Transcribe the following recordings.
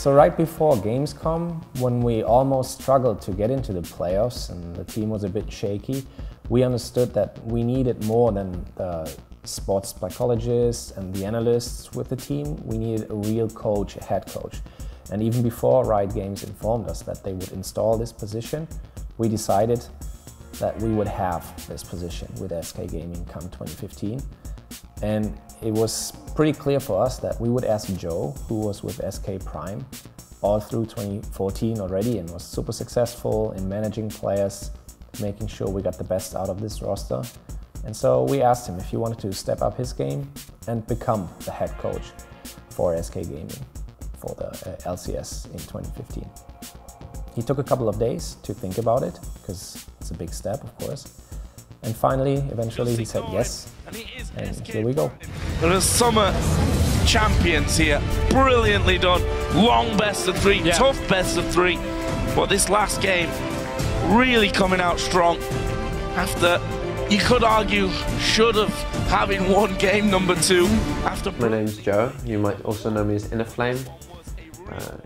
So right before Gamescom, when we almost struggled to get into the playoffs and the team was a bit shaky, we understood that we needed more than the sports psychologists and the analysts with the team. We needed a real coach, a head coach. And even before Riot Games informed us that they would install this position, we decided that we would have this position with SK Gaming come 2015. And it was pretty clear for us that we would ask Joe, who was with SK Prime all through 2014 already and was super successful in managing players, making sure we got the best out of this roster. And so we asked him if he wanted to step up his game and become the head coach for SK Gaming for the LCS in 2015. He took a couple of days to think about it, because it's a big step, of course. And finally, eventually he said yes, and here we go. There are summer champions here, brilliantly done. Long best of three, tough best of three. But this last game, really coming out strong after, you could argue, should have having won game number 2 after. My name's Joe. You might also know me as InnerFlame.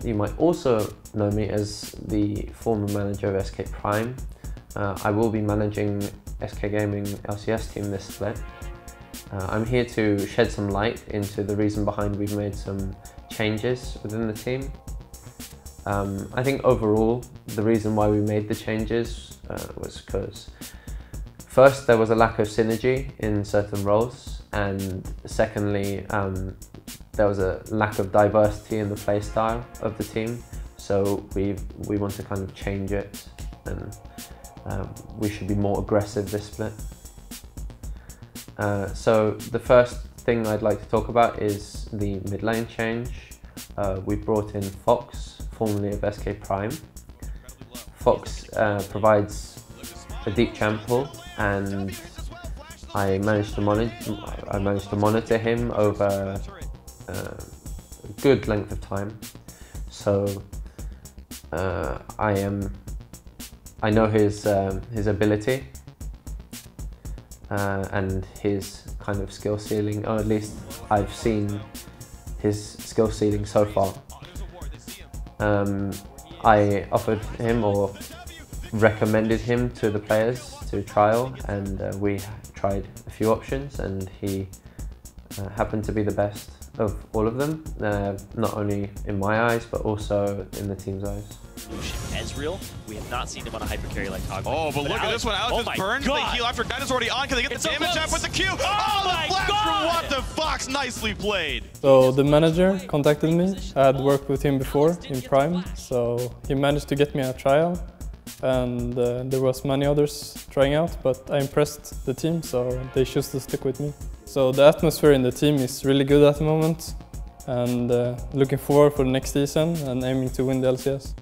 You might also know me as the former manager of SK Prime. I will be managing SK Gaming LCS team this split. I'm here to shed some light into the reason behind we've made some changes within the team. I think overall the reason why we made the changes was because first there was a lack of synergy in certain roles, and secondly there was a lack of diversity in the play style of the team. So we want to kind of change it, and we should be more aggressive this split. So the first thing I'd like to talk about is the mid lane change. We brought in Fox, formerly of SK Prime. Fox provides a deep champ pool, and I managed to monitor him over a good length of time. So I know his ability and his kind of skill ceiling, or at least I've seen his skill ceiling so far. I offered him or recommended him to the players to trial, and we tried a few options, and he happened to be the best of all of them, not only in my eyes but also in the team's eyes. Ezreal, we have not seen him on a hyper carry like Toggle. Oh, but look at this one. Alex just burns the heal after Dyna's already on. Can they get the damage up with the Q? Oh, the flash from watdefox, nicely played. So the manager contacted me. I had worked with him before in Prime, so he managed to get me a trial, and there was many others trying out, but I impressed the team, so they chose to stick with me. So the atmosphere in the team is really good at the moment, and looking forward for the next season and aiming to win the LCS.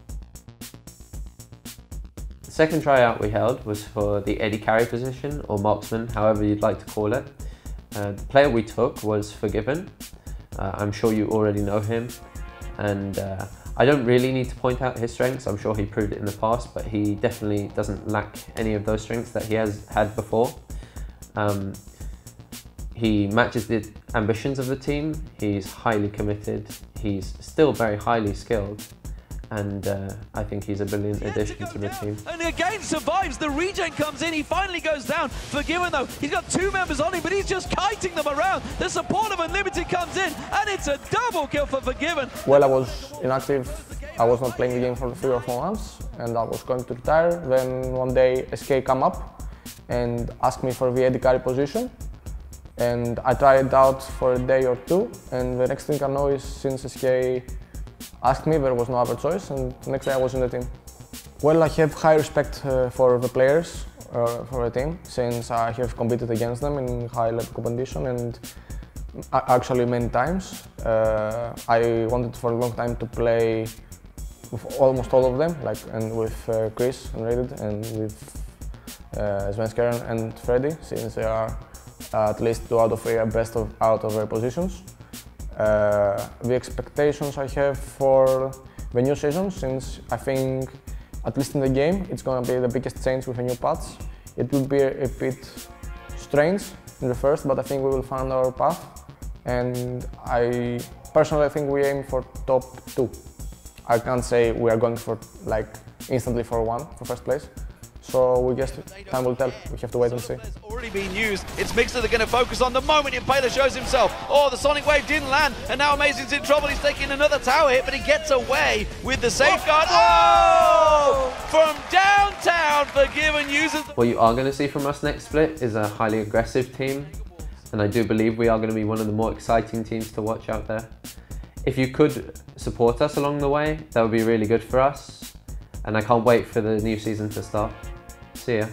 The second tryout we held was for the AD carry position, or marksman, however you'd like to call it. The player we took was Forgiven. I'm sure you already know him, and I don't really need to point out his strengths. I'm sure he proved it in the past, but he definitely doesn't lack any of those strengths that he has had before. He matches the ambitions of the team. He's highly committed. He's still very highly skilled, and I think he's a brilliant addition to the team. And again survives. The regen comes in. He finally goes down. Forgiven though, he's got 2 members on him, but he's just kiting them around. The support of Unlimited comes in, and it's a double kill for Forgiven. Well, I was inactive. I was not playing the game for 3 or 4 months, and I was going to retire. Then one day SK came up and asked me for the AD carry position. And I tried it out for a day or 2, and the next thing I know is, since SK asked me, there was no other choice, and the next day I was in the team. Well, I have high respect for the players, for the team, since I have competed against them in high-level competition, and actually many times. I wanted for a long time to play with almost all of them, and with Chris and Reddit, and with Svenskar and Freddy, since they are at least 2 out of 3 are best out of their positions. The expectations I have for the new season, since I think, at least in the game, it's going to be the biggest change with a new patch. It will be a bit strange in the first, but I think we will find our path. And I personally think we aim for top 2. I can't say we are going for like instantly for first place. So we guess time will tell. We have to wait and see. It's already been used. It's Myhre that are going to focus on the moment Impaler shows himself. Oh, the Sonic Wave didn't land, and now Amazing's in trouble. He's taking another tower hit, but he gets away with the safeguard. Oh! From downtown, Forgiven uses... What you are going to see from us next split is a highly aggressive team, and I do believe we are going to be one of the more exciting teams to watch out there. If you could support us along the way, that would be really good for us, and I can't wait for the new season to start. See ya.